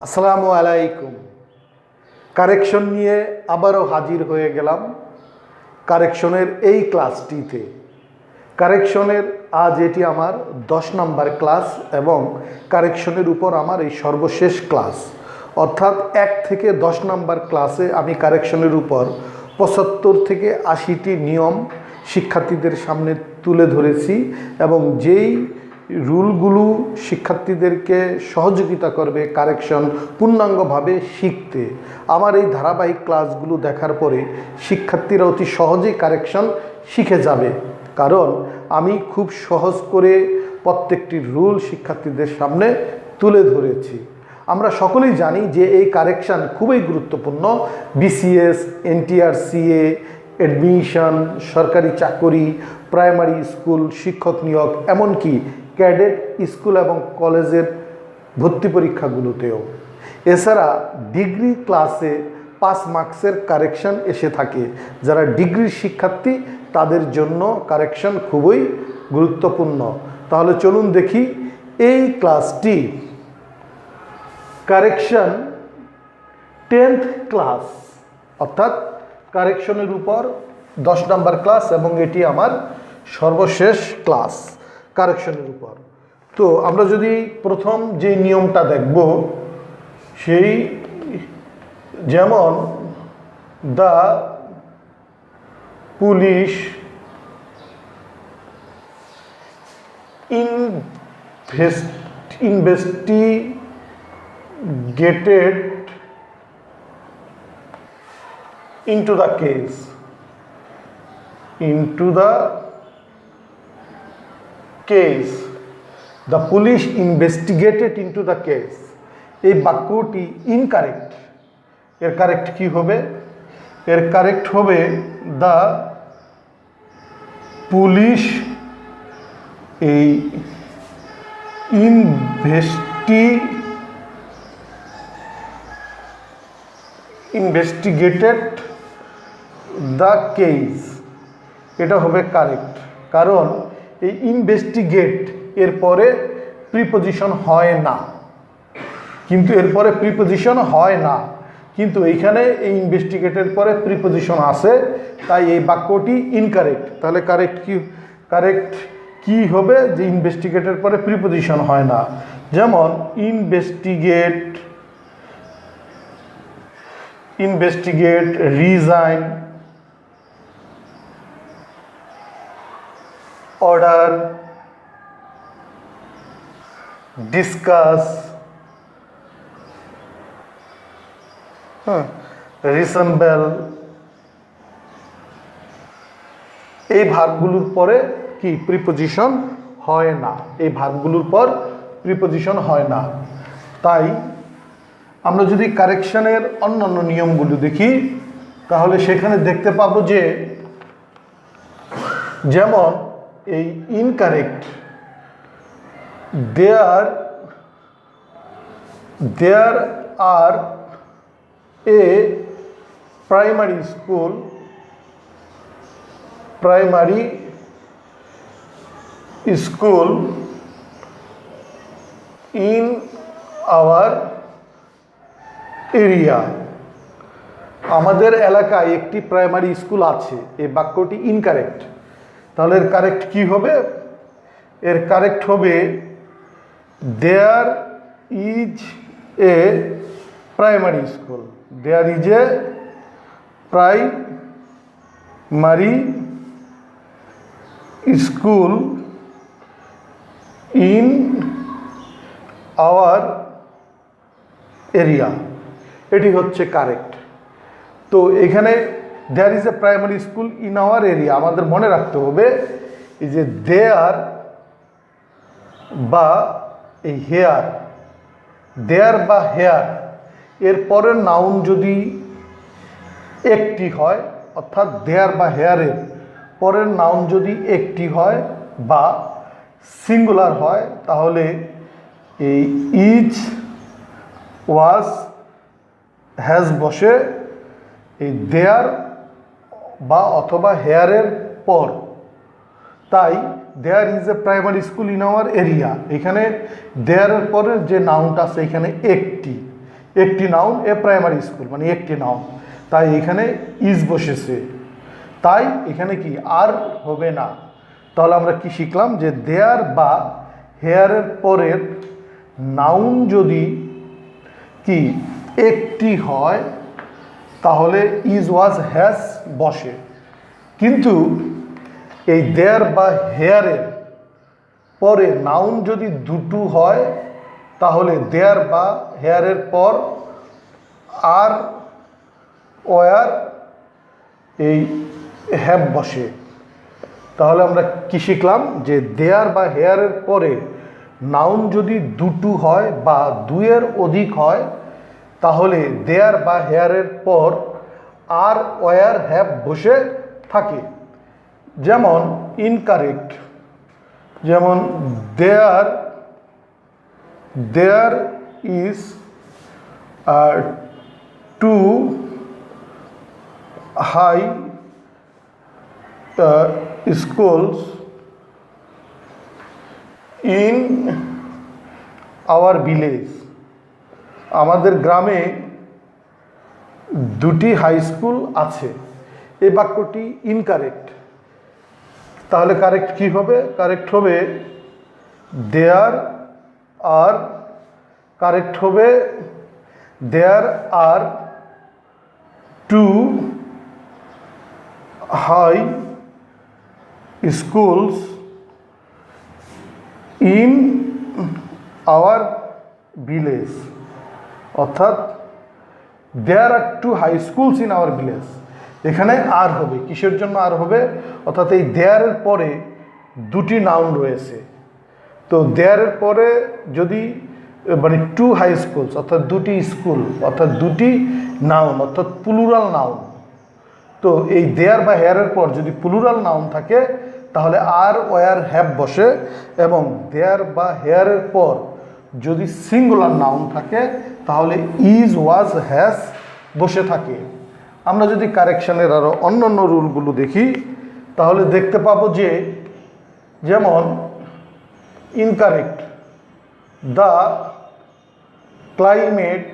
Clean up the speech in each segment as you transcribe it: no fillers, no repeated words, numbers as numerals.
আসসালামু আলাইকুম। কারেকশন নিয়ে আবারও হাজির হয়ে গেলাম কারেকশনের এই ক্লাসটিতে। কারেকশনের আজ এটি আমার 10 নম্বর ক্লাস এবং কারেকশনের উপর আমার এই সর্বশেষ ক্লাস, অর্থাৎ 1 থেকে 10 নম্বর ক্লাসে আমি কারেকশনের উপর 75 থেকে 80টি নিয়ম শিক্ষার্থীদের সামনে তুলে ধরেছি এবং যেই রুলগুলো শিক্ষার্থীদেরকে সহযোগিতা করবে কারেকশন পূর্ণাঙ্গভাবে শিখতে। আমার এই ধারাবাহিক ক্লাসগুলো দেখার পরে শিক্ষার্থীরা অতি সহজেই কারেকশন শিখে যাবে, কারণ আমি খুব সহজ করে প্রত্যেকটি রুল শিক্ষার্থীদের সামনে তুলে ধরেছি। আমরা সকলেই জানি যে এই কারেকশন খুবই গুরুত্বপূর্ণ। বিসিএস, এনটিআরসিএ, অ্যাডমিশন, সরকারি চাকরি, প্রাইমারি স্কুল শিক্ষক নিয়োগ, এমনকি ক্যাডেট স্কুল এবং কলেজের ভর্তি পরীক্ষাগুলোতেও। এছাড়া ডিগ্রি ক্লাসে 5 মার্কসের কারেকশন এসে থাকে। যারা ডিগ্রির শিক্ষার্থী তাদের জন্য কারেকশন খুবই গুরুত্বপূর্ণ। তাহলে চলুন দেখি এই ক্লাসটি কারেকশন 10th ক্লাস, অর্থাৎ কারেকশনের উপর 10 নম্বর ক্লাস এবং এটি আমার সর্বশেষ ক্লাস কারেকশনের উপর। তো আমরা যদি প্রথম যে নিয়মটা দেখব, সেই যেমন the police investigated into the case. The police investigated into the case. এই বাক্যটি ইনকারেক্ট। এর কারেক্ট কি হবে? এর কারেক্ট হবে দ্য পুলিশ এই ইনভেস্টিগেটেড দ্য কেস। এটা হবে কারেক্ট, কারণ এই ইনভেস্টিগেট এর পরে প্রিপোজিশন হয় না, কিন্তু এইখানে এই ইনভেস্টিগেটের পরে প্রিপোজিশন আছে, তাই এই বাক্যটি ইনকারেক্ট। তাহলে কারেক্ট কি হবে? যে ইনভেস্টিগেটের পরে প্রিপোজিশন হয় না। যেমন investigate, resign, order, discuss, resemble, এই ভার্বগুলোর পরে কি প্রিপোজিশন হয় না। তাই আমরা যদি কারেকশনের অন্যান্য নিয়মগুলো দেখি, তাহলে সেখানে দেখতে পাবো যে যেমন এই incorrect, there are a primary school in our area. আমাদের এলাকায় একটি প্রাইমারি স্কুল আছে। এই বাক্যটি ইনকারেক্ট। তাহলে এর কারেক্ট কি হবে? এর কারেক্ট হবে there is a primary school. There is a primary school in our area. এটি হচ্ছে কারেক্ট। তো এখানে there is a primary school in our area, আমাদের মনে রাখতে হবে এই যে দেয়ার বা এই হেয়ার, দেয়ার বা হেয়ার এর পরের নাউন যদি একটি হয়, অর্থাৎ দেয়ার বা হেয়ারের পরের নাউন যদি একটি হয় বা সিঙ্গুলার হয়, তাহলে এই ইজ, ওয়াজ, হ্যাজ বসে এই দেয়ার বা অথবা হেয়ারের পর। তাই there is a primary school in our area, এখানে দেয়ারের পরে যে নাউনটা আছে এখানে একটি, একটি নাউন, এ প্রাইমারি স্কুল মানে একটি নাউন, তাই এখানে ইজ বসেছে, তাই এখানে কি আর হবে না। তাহলে আমরা কি শিখলাম যে দেয়ার বা হেয়ারের পরের নাউন যদি কি একটি হয় তাহলে ইজ ওয়াজ হ্যাজ বসে, কিন্তু এই দেয়ার বা হেয়ারের পরে নাউন যদি দুটো হয় তাহলে দেয়ার বা হেয়ারের পর আর ওয়ার এই হ্যাভ বসে। তাহলে আমরা কি শিখলাম যে দেয়ার বা হেয়ারের পরে নাউন যদি দুটো হয় বা দুইয়ের অধিক হয় তাহলে দেয়ার বা হেয়ারের পর আর ওয়ার হ্যাভ বসে থাকে। যেমন ইনকারেক্ট, যেমন there is two high schools in our village, আমাদের গ্রামে দুটি হাই স্কুল আছে। এই বাক্যটি ইনকারেক্ট, তাহলে কারেক্ট কি হবে? কারেক্ট হবে দেয়ার আর, কারেক্ট হবে there are two high schools in our village, অর্থাৎ there are two high schools in our village, এখানে আর হবে। কিসের জন্য আর হবে? অর্থাৎ এই দেয়ারের পরে দুটি নাউন রয়েছে, তো দেয়ারের পরে যদি মানে টু হাই স্কুলস অর্থাৎ দুটি স্কুল অর্থাৎ দুটি নাউন অর্থাৎ প্লুরাল নাউন, তো এই দেয়ার বা হেয়ারের পর যদি প্লুরাল নাউন থাকে তাহলে আর ওয়ার হ্যাভ বসে, এবং দেয়ার বা হেয়ারের পর যদি সিঙ্গুলার নাউন থাকে তাহলে ইজ ওয়াজ হ্যাজ বসে থাকে। আমরা যদি কারেকশনের আরও অন্যান্য রুলগুলো দেখি তাহলে দেখতে পাবো যে যেমন incorrect, the climate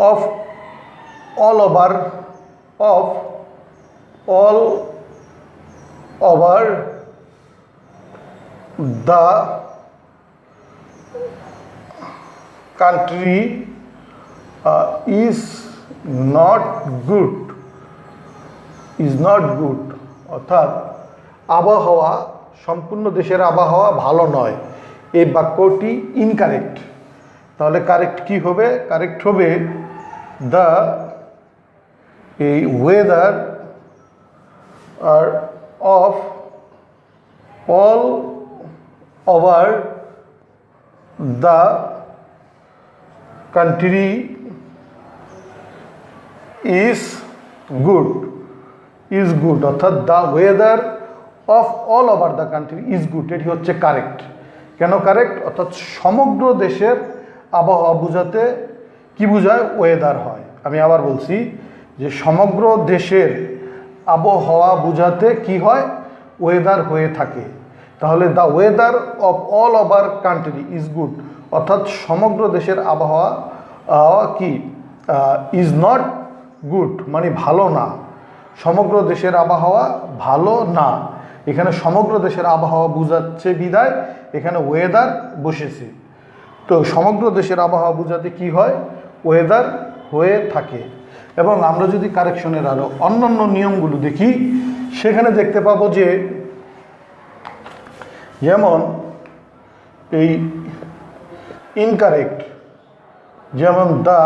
of all over the country is not good, অর্থাৎ আবহাওয়া সম্পূর্ণ দেশের আবহাওয়া ভালো নয়, এই বাক্যটি ইনকারেক্ট। তাহলে কারেক্ট কি হবে? কারেক্ট হবে দ্য এই weather are of all over the country is good, অর্থাৎ the weather of all over the country is good, এটি হচ্ছে কারেক্ট। কেন কারেক্ট? অর্থাৎ সমগ্র দেশের আবহাওয়া বোঝাতে কি বোঝায়? ওয়েদার হয়। আমি আবার বলছি যে সমগ্র দেশের আবহাওয়া বোঝাতে কি হয়? ওয়েদার হয়ে থাকে। তাহলে the weather of all over country is good, অর্থাৎ সমগ্র দেশের আবহাওয়া কি ইজ নট গুড মানে ভালো না, সমগ্র দেশের আবহাওয়া ভালো না। এখানে সমগ্র দেশের আবহাওয়া বোঝাচ্ছে বিদায় এখানে ওয়েদার বসেছে। তো সমগ্র দেশের আবহাওয়া বোঝাতে কি হয়? ওয়েদার হয়ে থাকে। এবং আমরা যদি কারেকশনের আরও অন্যান্য নিয়মগুলো দেখি সেখানে দেখতে পাবো যে যেমন এই ইনকারেক্ট, যেমন the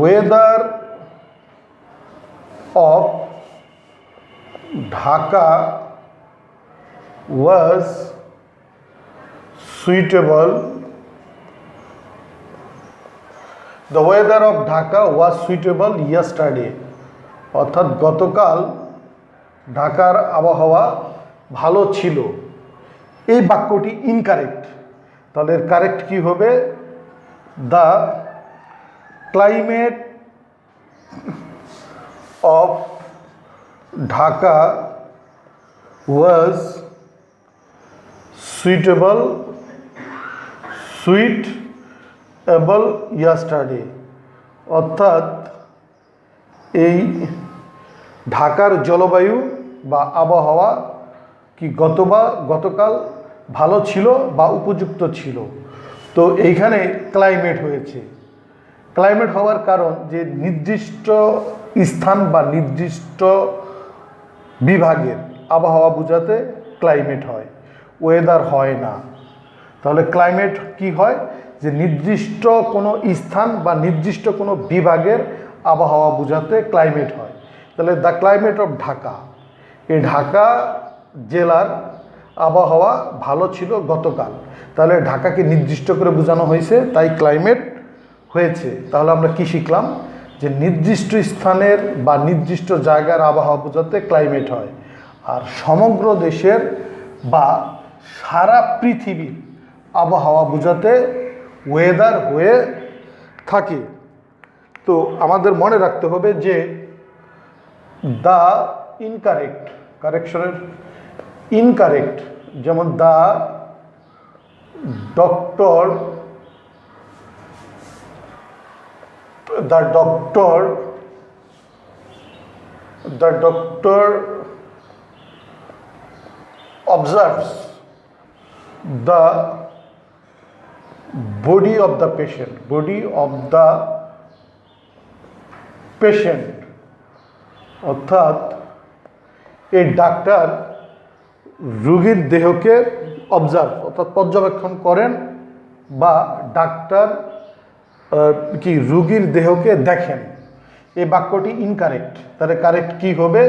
weather of Dhaka was suitable, the weather of Dhaka was suitable yesterday, অর্থাৎ গতকাল ঢাকার আবহাওয়া ভালো ছিল। এই বাক্যটি ইনকারেক্ট। তাহলে এর কারেক্ট কি হবে? The climate of Dhaka was suitable yesterday, অর্থাৎ এই ঢাকার জলবায়ু বা আবহাওয়া কি গতকাল ভালো ছিল বা উপযুক্ত ছিল। তো এইখানে ক্লাইমেট হয়েছে। ক্লাইমেট হওয়ার কারণ যে নির্দিষ্ট স্থান বা নির্দিষ্ট বিভাগের আবহাওয়া বোঝাতে ক্লাইমেট হয়, ওয়েদার হয় না। তাহলে ক্লাইমেট কি হয়, যে নির্দিষ্ট কোনো স্থান বা নির্দিষ্ট কোনো বিভাগের আবহাওয়া বোঝাতে ক্লাইমেট হয়। তাহলে দ্য ক্লাইমেট অফ ঢাকা, এই ঢাকা জেলার আবহাওয়া ভালো ছিল গতকাল, তাহলে ঢাকাকে নির্দিষ্ট করে বোঝানো হয়েছে, তাই ক্লাইমেট হয়েছে। তাহলে আমরা কি শিখলাম, যে নির্দিষ্ট স্থানের বা নির্দিষ্ট জায়গার আবহাওয়া বোঝাতে ক্লাইমেট হয়, আর সমগ্র দেশের বা সারা পৃথিবীর আবহাওয়া বোঝাতে ওয়েদার হয়ে থাকে। তো আমাদের মনে রাখতে হবে যে দ্য ইনকারেক্ট, কারেকশনের ইনকারেক্ট, যেমন the doctor observes the body of the patient, অর্থাৎ এই ডাক্তার রোগীর দেহকে অবজার্ভ অর্থাৎ পর্যবেক্ষণ করেন, বা ডাক্তার কি রোগীর দেহকে দেখেন। এই বাক্যটি ইনকারেক্ট। তাহলে কারেক্ট কি হবে,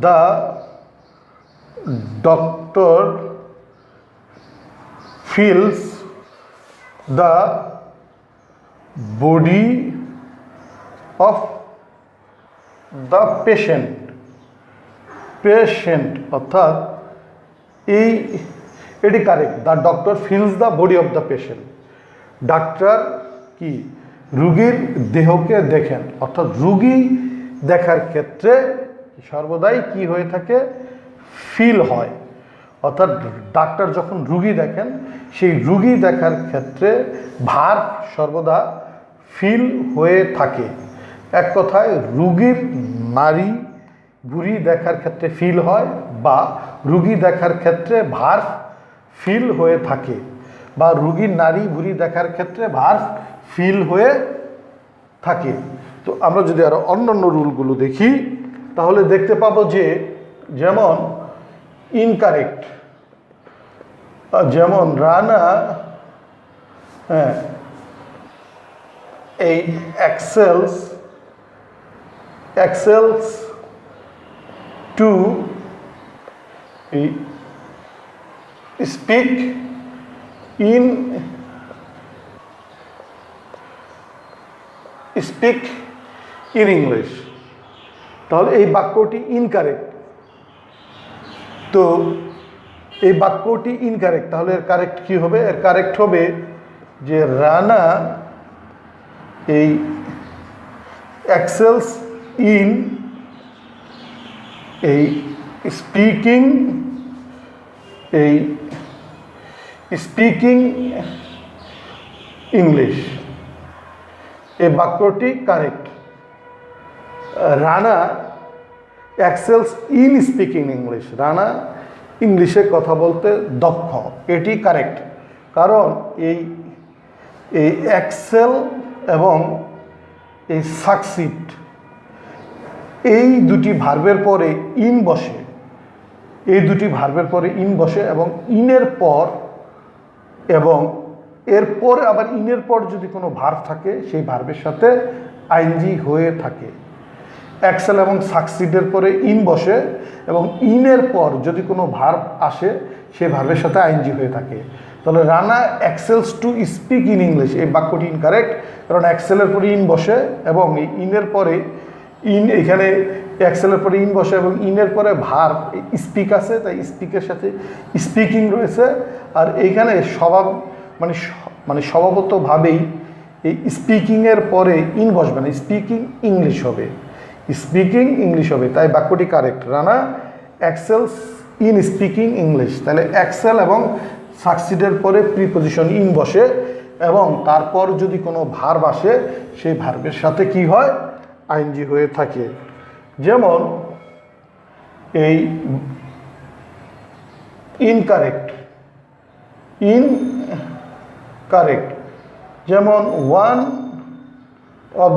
the doctor feels the body of the patient, অর্থাৎ এটি correct. The doctor feels the body of the patient, doctor কি রোগীর দেহকে দেখেন, অর্থাৎ রোগী দেখার ক্ষেত্রে সর্বদাই কি হয়ে থাকে, ফিল হয়। অর্থাৎ ডাক্তার যখন রোগী দেখেন, সেই রোগী দেখার ক্ষেত্রে ভার্ব সর্বদা ফিল হয়ে থাকে। এক কথায় রোগীর নারী ভুঁড়ি দেখার ক্ষেত্রে ফিল হয়, বা রোগী দেখার ক্ষেত্রে ভার্ব ফিল হয়ে থাকে, বা রোগীর নারী ভুঁড়ি দেখার ক্ষেত্রে ভার্ব ফিল হয়ে থাকে। তো আমরা যদি আরো অন্যান্য রুলগুলো দেখি, তাহলে দেখতে পাবো যে যেমন ইনকারেক্ট, যেমন রানা এই excels to speak in English. তাহলে এই বাক্যটি ইনকারেক্ট। তো এই বাক্যটি ইনকারেক্ট, তাহলে এর কারেক্ট কি হবে, এর কারেক্ট হবে যে রানা এই এক্সেলস ইন এই স্পিকিং ইংলিশ। এই বাক্যটি correct. Rana excels in speaking English, Rana ইংলিশে কথা বলতে দক্ষ, এটি কারেক্ট। কারণ এই এক্সেল এবং এই সাকসিড, এই দুটি ভার্বের পরে ইন বসে, এবং ইনের পর এবং এরপরে আবার ইনের পর যদি কোনো ভার্ব থাকে, সেই ভার্বের সাথে আইএনজি হয়ে থাকে। এক্সেল এবং সাকসিডের পরে ইন বসে, এবং ইনের পর যদি কোনো ভার্ব আসে, সেই ভার্বের সাথে আইএনজি হয়ে থাকে। তাহলে Rana excels to speak in English, এই বাক্যটি ইনকারেক্ট। কারণ এক্সেলের পরে ইন বসে এবং ইনের পরে এখানে এক্সেলের পরে ইন বসে এবং ইনের পরে ভার্ব স্পিক আছে, তাই স্পিকের সাথে স্পিকিং রয়েছে। আর এইখানে স্বভাবতভাবেই এই স্পিকিংয়ের পরে ইন বসবে না, স্পিকিং ইংলিশ হবে, তাই বাক্যটি correct. Rana excels in speaking English, তাহলে এক্সেল এবং সাকসিডের পরে প্রিপজিশন ইন বসে এবং তারপর যদি কোনো ভার্ব আসে সেই ভার্বের সাথে কি হয়, আইএনজি হয়ে থাকে। যেমন এই ইনকারেক্ট, যেমন one of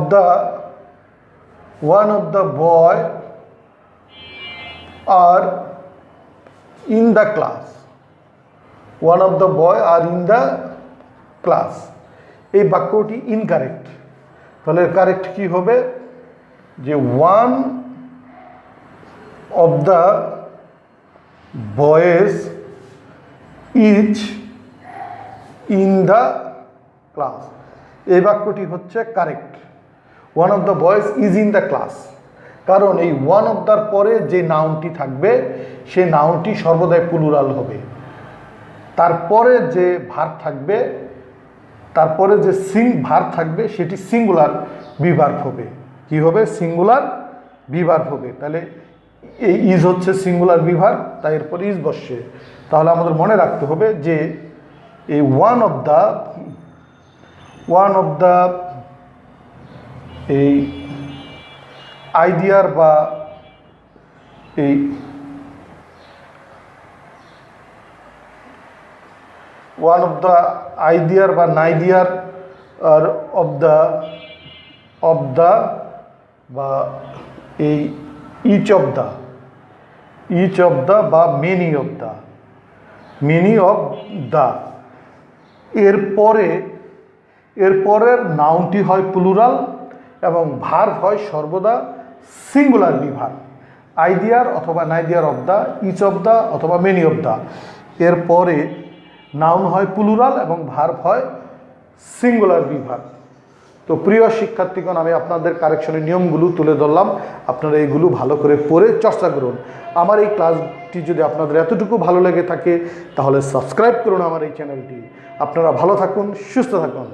the boy are in the class, one of the boy are in the class, এই বাক্যটি ইনকারেক্ট। তাহলে কারেক্ট কি হবে, যে one of the boys is in the class, এই বাক্যটি হচ্ছে correct. One of the boys is in the class, কারণ এই ওয়ান অফ দ্যার পরে যে নাউনটি থাকবে সেই নাউনটি সর্বদাই প্লুরাল হবে। তারপরে যে ভার্ব থাকবে, তারপরে যে ভার্ব থাকবে সেটি সিঙ্গুলার বিভার্ব হবে। কি হবে, সিঙ্গুলার বিভার্ব হবে। তাহলে এই ইজ হচ্ছে সিঙ্গুলার বিভার্ব, তাই এরপর ইজ বসছে। তাহলে আমাদের মনে রাখতে হবে যে এই ওয়ান অফ দ্য এই আইডিয়ার বা এই ওয়ান অফ দ্য আইডিয়ার বা নাইডিয়ার আর অফ দ্য বা এই ইচ অফ দ্য বা মেনি অফ দ্য এরপরের নাউনটি হয় প্লুরাল এবং ভার্ব হয় সর্বদা সিঙ্গুলার বিভার্ব। আইডিয়ার অথবা neither of the, each of the অথবা মেনি অফ দ্য, এরপরে নাউন হয় প্লুরাল এবং ভার্ব হয় সিঙ্গুলার বিভার্ব। তো প্রিয় শিক্ষার্থীগণ, আমি আপনাদের কারেকশনের নিয়মগুলো তুলে ধরলাম, আপনারা এইগুলো ভালো করে পড়ে চর্চা করুন। আমার এই ক্লাসটি যদি আপনাদের এতটুকু ভালো লেগে থাকে তাহলে সাবস্ক্রাইব করুন আমার এই চ্যানেলটি। আপনারা ভালো থাকুন, সুস্থ থাকুন।